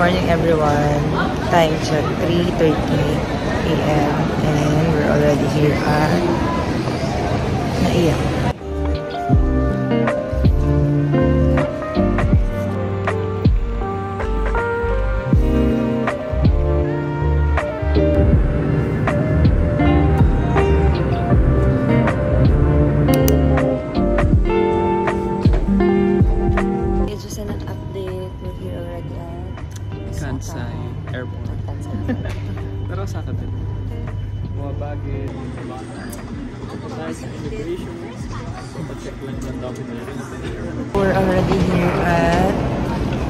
morning everyone. Time check 3:30 AM and we're already here at Naiya. Kansai Airport. Pero sa akin din. Mga baggage, immigration, check lang yung document. We're already here at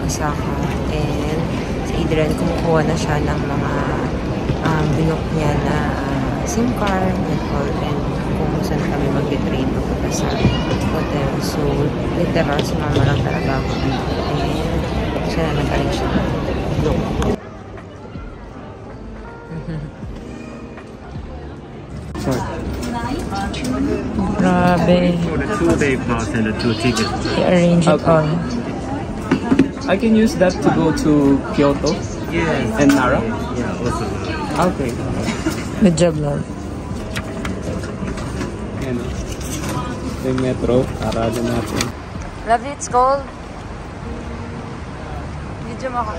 Osaka and si Adrian kumukuha na siya ng mga binook niya na SIM card and kung saan kami mag-train papunta sa hotel. So, literal, sumama lang talaga ako dito and siya na nag-arrange siya. Grabe. For the 2-day pass and the 2 tickets. I-arrange it all. I can use that to go to Kyoto? Yes. And Nara? Yeah, also. Okay. Good job, love. Yan o. Yung metro, arado natin. Love, it's cold. Video mo ako.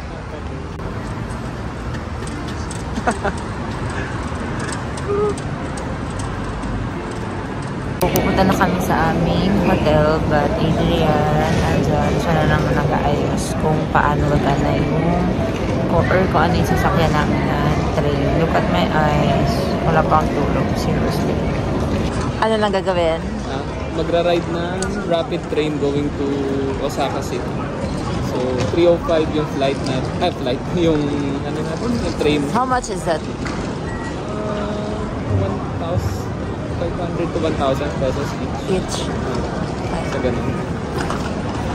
Pupunta na kami sa aming hotel but Adrian andyan siya na naman nag-aayos kung paano gagana yung kung ano yung sasakyan namin na train. Look at my eyes. Wala pang tulog. Seriously. Ano lang gagawin? Magra-ride ng rapid train going to Osaka City. So 3:05 yung flight na yung ano natin, yung train. How much is that? 1,500 to 1,000 pesos each. Sa ganun.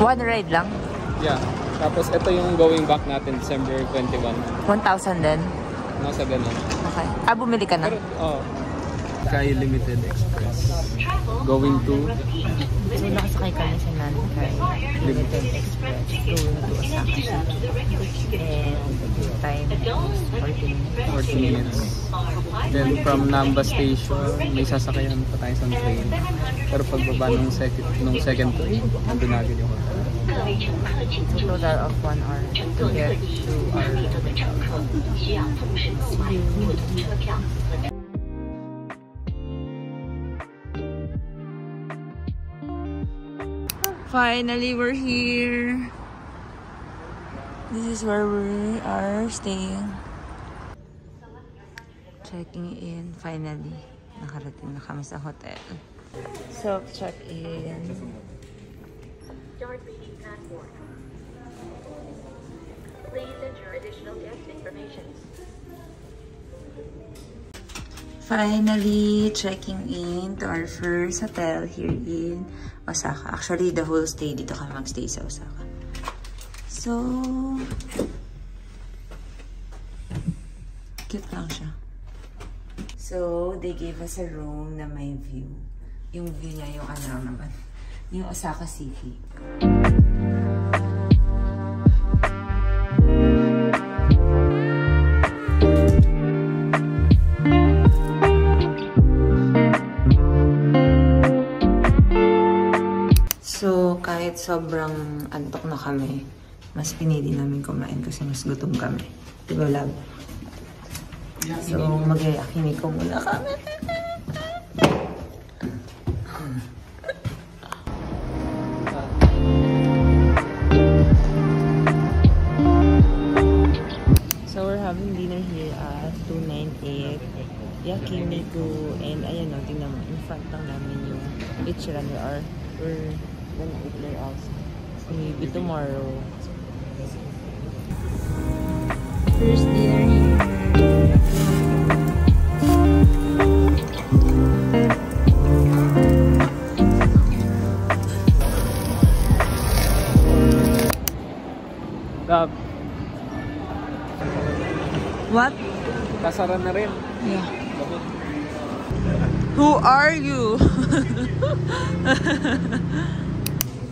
One ride lang? Yeah. Tapos ito yung going back natin December 21. 1,000 din? Nasa ganun. Okay. Bumili ka na? Pero, Sky Limited Express. Going to... So, nakasakay kami sa Nankai Limited Express going to Osaka City. And the time is 40 minutes. Then from Namba Station, may sasakayan pa tayo sa train. Pero pagbaba nung second train, nandun agad yung hotel. So, total of 1 hour to get to our hotel. Finally, we're here. This is where we are staying. Checking in. Finally, nakarating na kami sa hotel. Self-check-in. Start reading passport. Please enter additional guest information. Finally, checking in to our first hotel here in Osaka. Actually, the whole stay dito kami magstay sa Osaka. So, cute lang siya. So, they gave us a room na may view. Yung view niya, yung ano naman, yung Osaka City. So, kahit sobrang antok na kami, mas pinili namin kumain kasi mas gutom kami. Diba, love? So, mag-yakiniko muna kami. So, we're having dinner here at 298 Yakiniku. And ayan o, tingnan mo, in front lang namin yung Ichiran. We're gonna eat there also. So maybe tomorrow. First dinner here. Love. What? Kasara na rin. Yeah. Who are you?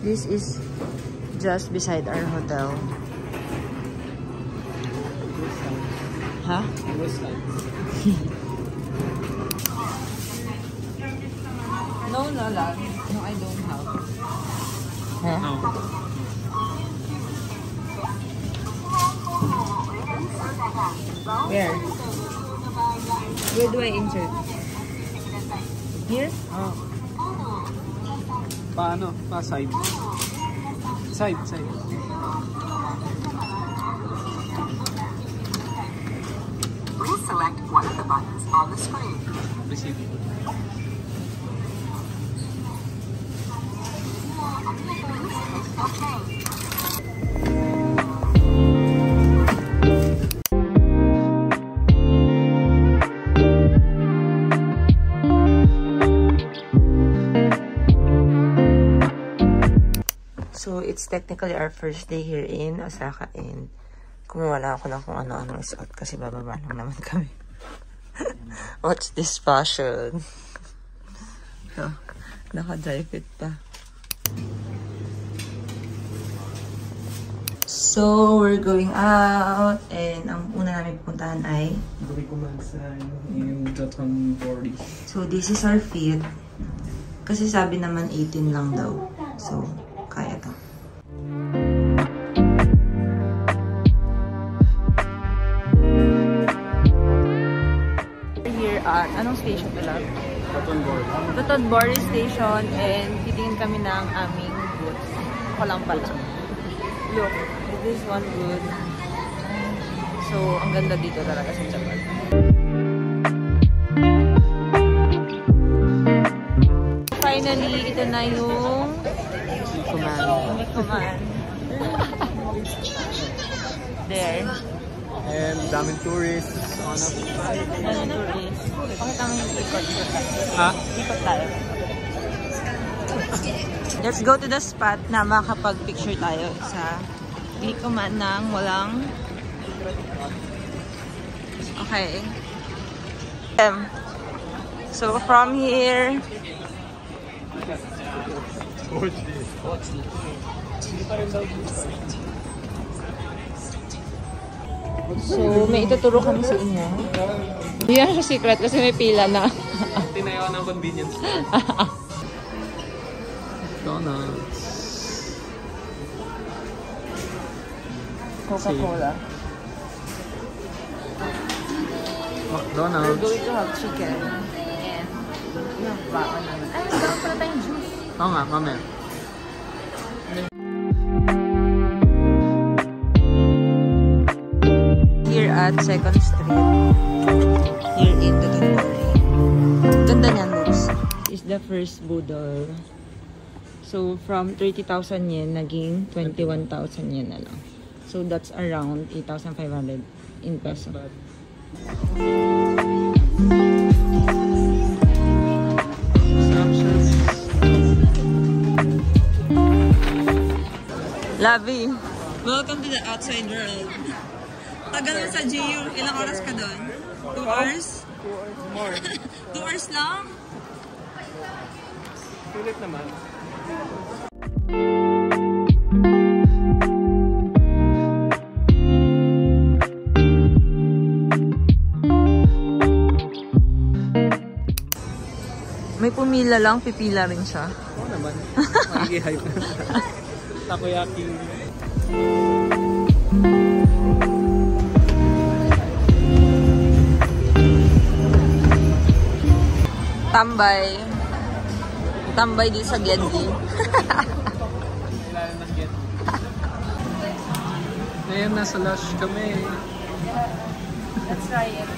This is just beside our hotel. Huh? It was nice. No, Lola. No, I don't have. Huh? No. Where? Where do I insert? Here? Oh. Paano? Side. Side. Please select one of the buttons on the screen. Receive. Okay. So, it's technically our first day here in Osaka and kumuwala ako lang kung ano-ano isuot kasi bababa lang naman kami. What's this fashion? So, naka-dry fit pa. So, we're going out and ang una namin pupuntahan ay Yung Dotonbori. so, this is our fit. Kasi sabi naman 18 lang daw. So, kaya to. Here at, anong station pala? Dotonbori. Dotonbori Station and titingin kami ng aming goods. Ako lang pala. Look, this is one good. So, ang ganda dito talaga sa Japan. Finally, ito na yung command. There. And daming tourists on a flight. Daming tourists. Pakita mo yung ikot. Ha? Ikot tayo. Let's go to the spot na makapag-picture tayo sa command ng walang... Okay. So, from here... So, may ituturo kami sa inyo. Hindi na siya secret kasi may pila na. Tinayawan ng convenience. Donuts. Coca-Cola. We're McDonald's. going to have chicken. And, yung baon naman. Ay, meron pala tayong juice. Oo nga, mamaya. Here at 2nd Street. Here in Dotonbori. Ganda niyan, looks. Is the first budol. So, from 30,000 yen, naging 21,000 yen na lang. So, that's around 8,500 in peso. Lavi, welcome to the outside world. Tagal mo sa GU. Ilang oras ka doon? 2 hours? 2 hours more. 2 hours lang? Sulit naman. May pumila lang, pipila rin siya. Oo naman. Magiging-hype na. Takoyaki. Tambay. Tambay din sa Genji. Kailangan ng get. Ngayon, nasa Lush kami. Let's try it.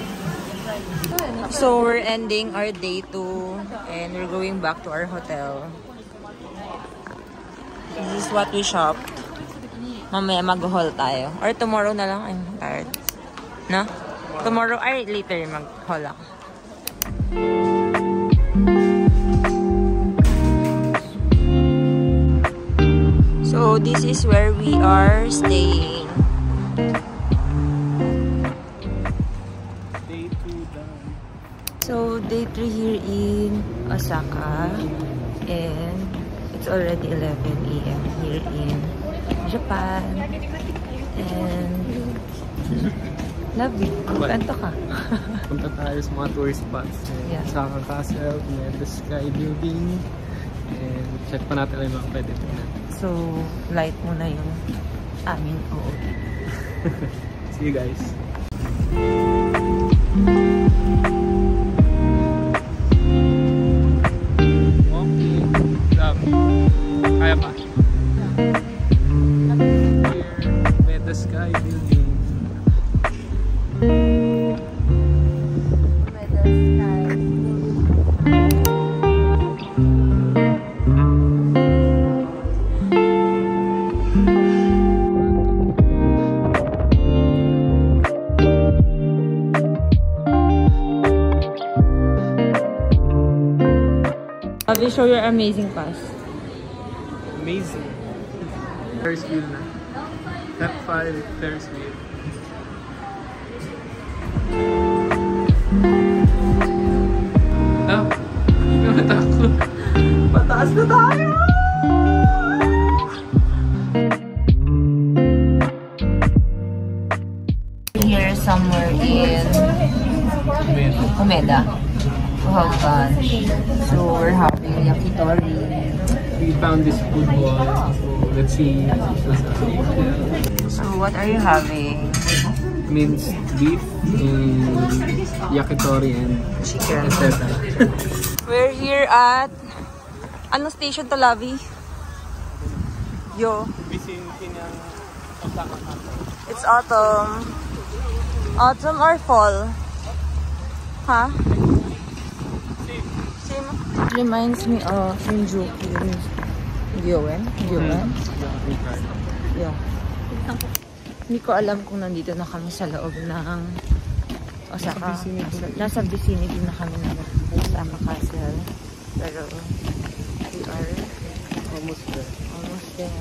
So, we're ending our day 2 and we're going back to our hotel. This is what we shopped. Mamaya mag-haul tayo. Or tomorrow na lang. I'm tired. No? Tomorrow, ay later mag-haul ako. So, this is where we are staying. Day 2 done. So, day 3 here in Osaka. And it's already 11 AM here in Japan. And Love it. Kwento ka. Punta tayo sa mga tourist spots. Yeah. Osaka Castle, the Sky Building. And check pa natin yung mga pwede tingnan. So, light muna yung aming OOTD. See you guys. Walking. Love. Kaya pa? Here, with the Sky Building. Have you show your amazing pass? Amazing. Ferris wheel na. Step 5, Ferris wheel. Ah, hindi ka matakot. Pataas na tayo! Here somewhere in Umeda. Lunch. So we're having yakitori. We found this food wall. So let's see. So what are you having? Minced beef and yakitori and Chicken. etc. We're here at anong station to, Lavi? Yo. It's autumn. Autumn or fall? Huh? Same. Reminds me of Shinjuku. Gyoen? Yeah. Hindi ko alam kung nandito na kami sa loob ng Osaka. Nasa vicinity na kami ng Osaka Castle. Pero we are Almost there. almost there.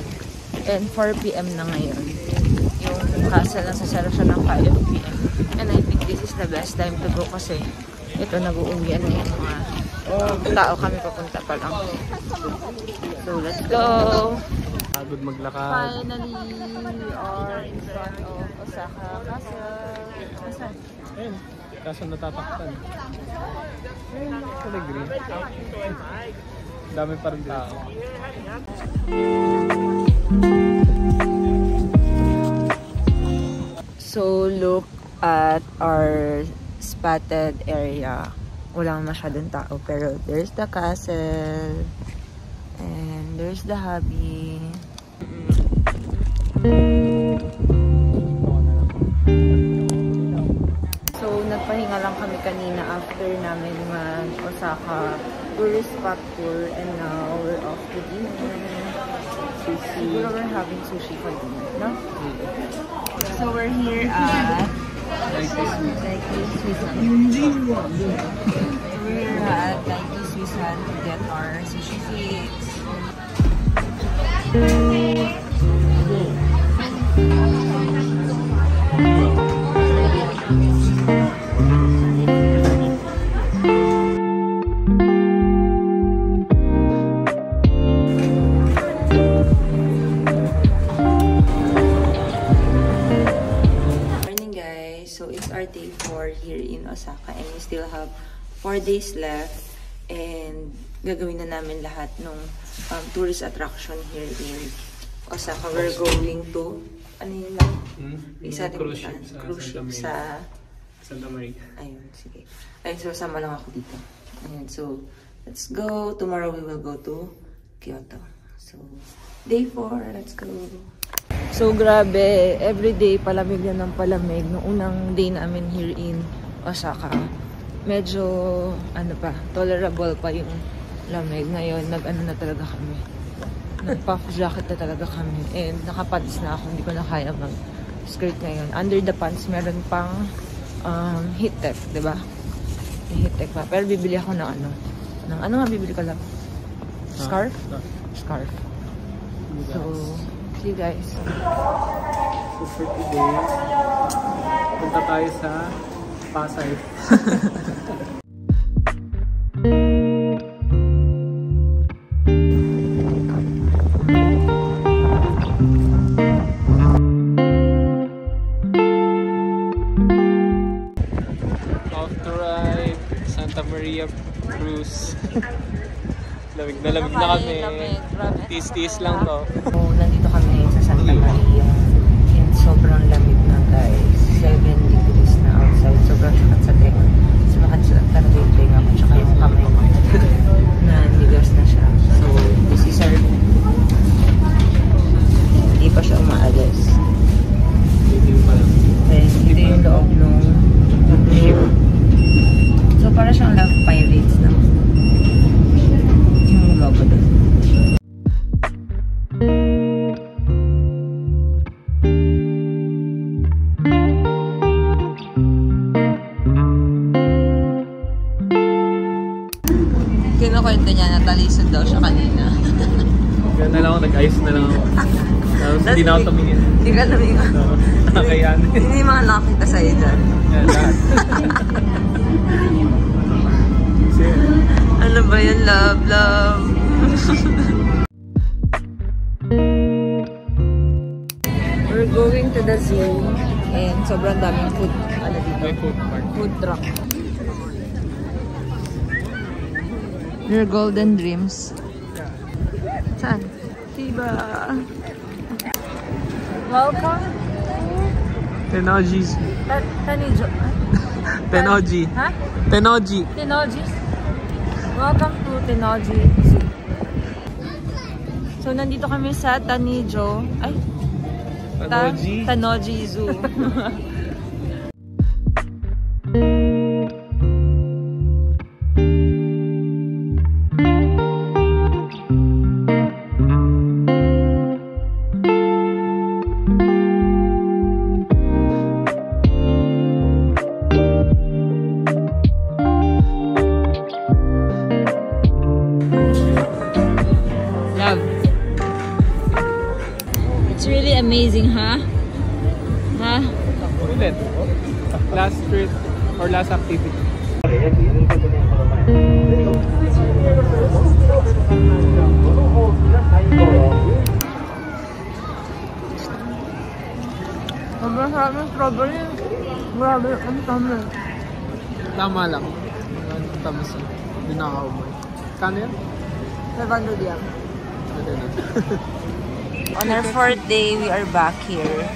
And 4 PM na ngayon. Yung castle na sasara siya ng 5 PM. And I think this is the best time to go kasi ito nag-uuwian na yung mga tao, kami papunta pa lang. So let's go! Pagod maglakad. Finally, we are in front of Osaka Castle. Asan? Ayun. Kaso natatakpan. Ayun. Kulay green. Dami pa rin tao. So look at our spotted area. Walang masyadong tao pero there's the castle and there's the hubby. So nagpahinga lang kami kanina after namin mag-Osaka tourist spot tour and now we're off to dinner. Siguro we're having sushi for dinner, no? So we're here at Daiki Suisan. We're here at Daiki Suisan to get our sushi fix. Day 4 here in Osaka and we still have 4 days left and gagawin na namin lahat ng tourist attraction here in Osaka. We're going to ano yun lang? Isa din cruise ship sa Santa Maria. Ayun, sige. Ayun, so sama lang ako dito. Ayun, so let's go. Tomorrow we will go to Kyoto. So day 4, let's go. So, grabe. Everyday, palamig na ng palamig. Noong unang day namin here in Osaka, medyo, ano pa, tolerable pa yung lamig. Ngayon, nag-ano na talaga kami. Nag-puff jacket na talaga kami. And nakapants na ako. Hindi ko na kaya mag-skirt ngayon. Under the pants, meron pang heat tech, diba? May heat tech pa. Pero bibili ako ng ano. Ano nga bibili ko lang? Scarf? Scarf. So, see you guys. So for today, punta tayo sa Pasay. Nalamig na kami. Tis-tis lang to. So, nandito kami ngayon sa Santa Maria. And sobrang lamig na guys. 7 degrees na outside. Sobrang sakat sa tenga. Sumakat sa talaga yung tenga ko. Tsaka yung kamay ko. Na nigas na siya. So, this is our... Hindi pa siya umaalis. Then, ito yung loob nung ship. So, para siyang Love Pirates na. Yung logo doon. Kinukwento niya na talisod daw siya kanina. Kaya na lang ako, nag-ayos na lang ako. Tapos hindi na ako tumingin. Hindi ka tumingin. Kaya Hindi mga nakakita sa'yo dyan. Yan, lahat. Ano ba yun? Love, love. We're going to the zoo and sobrang daming food. Ano dito? May food park. Food truck. Your golden dreams. Saan? Diba? Welcome. Tenojis. Tanijo. Tenoji. Ha? Tenoji. Tenoji. Welcome to Tenoji Zoo. So, nandito kami sa Tanijo. Ay, Tenoji. Tenoji Zoo. It's really amazing, huh? Huh? Ulit. Last trip or last activity. Sobrang sarap ng strawberry. Grabe, ang tamis. Tama lang. Ang tamis yun. Hindi nakakaumay. Kano yan? 500 yan. Pwede na. On our 4th day, we are back here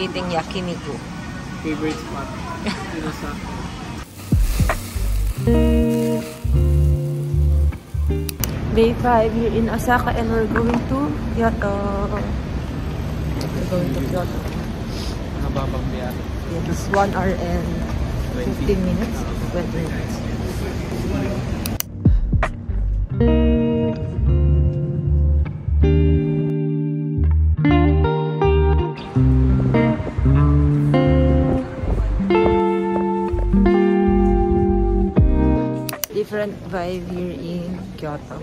eating yakiniku. Favorite spot. Dito sa... Day 5 here in Osaka and we're going to Kyoto. We're going to Kyoto. Nababang biyahe. It's 1 hour and 15 minutes. 20 minutes. Different vibe here in Kyoto.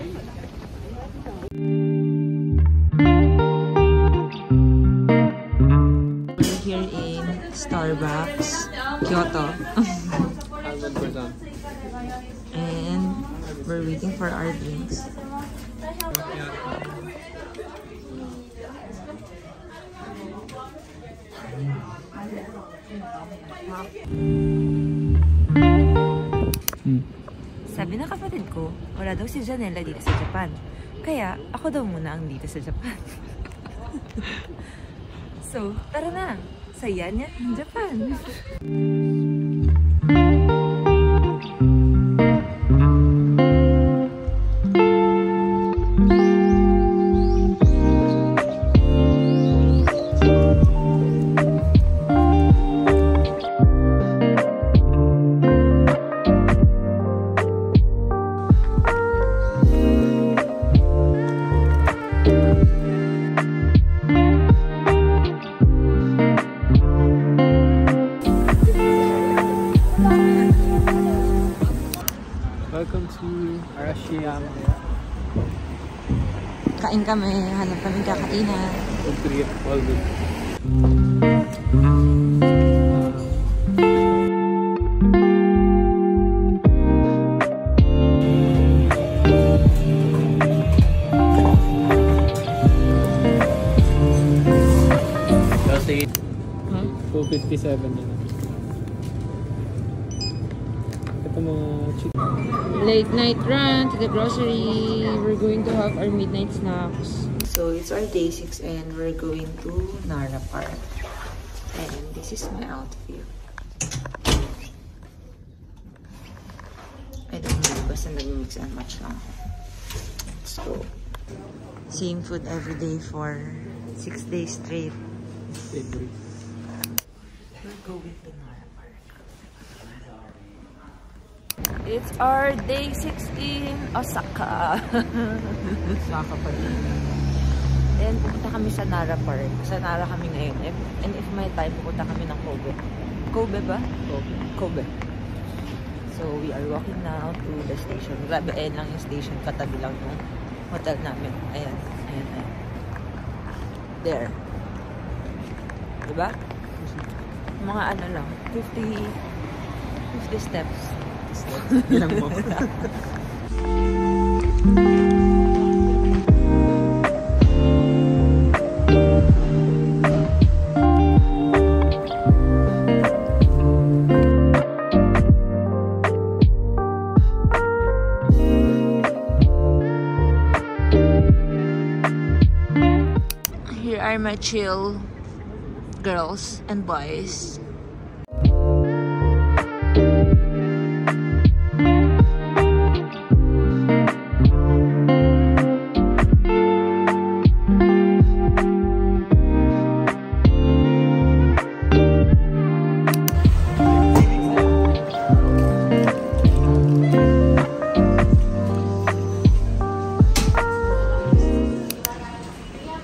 We're here in Starbucks, Kyoto. And we're waiting for our drinks. Sabi ng kapatid ko, wala daw si Janela dito sa Japan. Kaya, ako daw muna ang dito sa Japan. So, tara na! Saya niya ang Japan! Welcome to Arashiyama. Kain kami, hanap kami kakainan. Good trip, all good. Kasi 257 yun. Ito mga chicken. Late night run to the grocery. We're going to have our midnight snacks. So it's our day 6 and we're going to Nara Park. And this is my outfit. I don't know, basta nag-mix and match lang ako. Let's go. Same food every day for 6 days straight. We're going to Nara Park. It's our day 16 Osaka. Osaka pa din. And pupunta kami sa Nara Park. Sa Nara kami ngayon. And if may time, pupunta kami ng Kobe. Kobe ba? Kobe. Kobe. So we are walking now to the station. Grabe, ayan lang yung station. Katabi lang yung hotel namin. Ayan. Ayan, ayan. There. Diba? Mga ano lang. 50 steps. Ilang mo? Here are my chill girls and boys.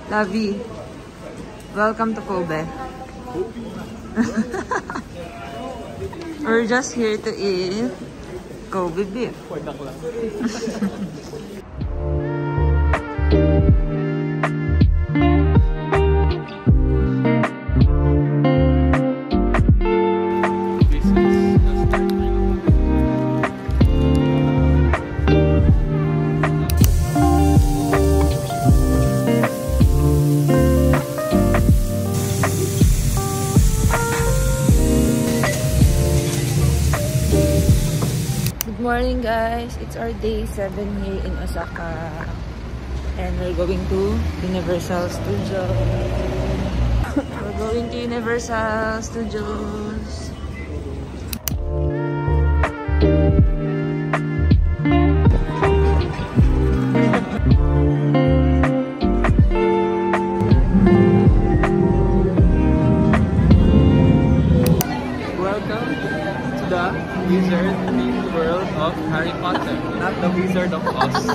Lavi, welcome to Kobe. We're just here to eat Kobe beef. Good morning guys, it's our day 7 here in Osaka and we're going to Universal Studios. We're going to Universal Studios. Welcome to the Wizard World of Harry Potter, not the Wizard of Oz.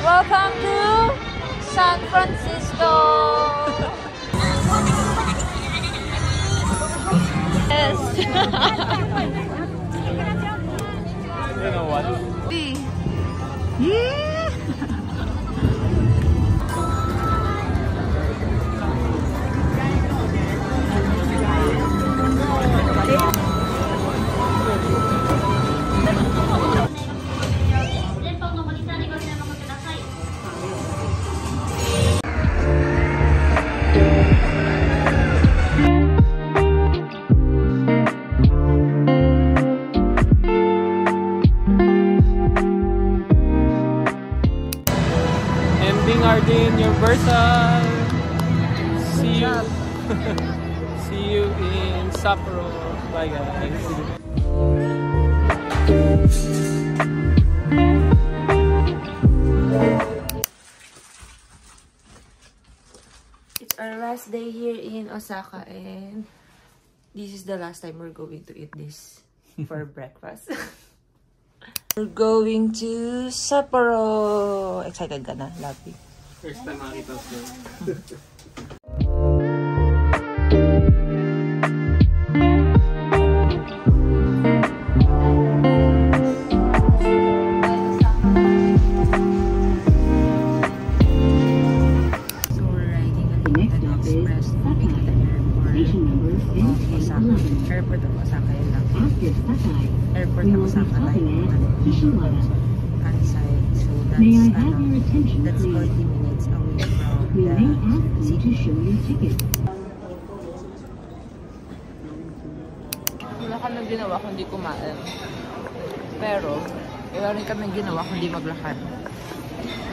Welcome to San Francisco. Yes. You know what? Yeah. Ending our day in Universal. See you. See you in Sapporo. Bye guys. It's our last day here in Osaka and this is the last time we're going to eat this for breakfast. We're going to Sapporo. Excited ka na, Lapi? First time makita ko. Airport of Osaka yun lang. Airport of Osaka tayo. Kansai. So that's 40 minutes away from the city. Wala kaming ginawa kundi kumain. Pero, wala rin kaming ginawa kundi maglakad.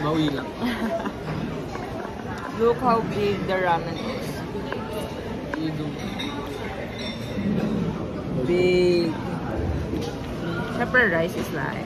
Bawi lang. Look how big the ramen is. Big. Pepper rice is like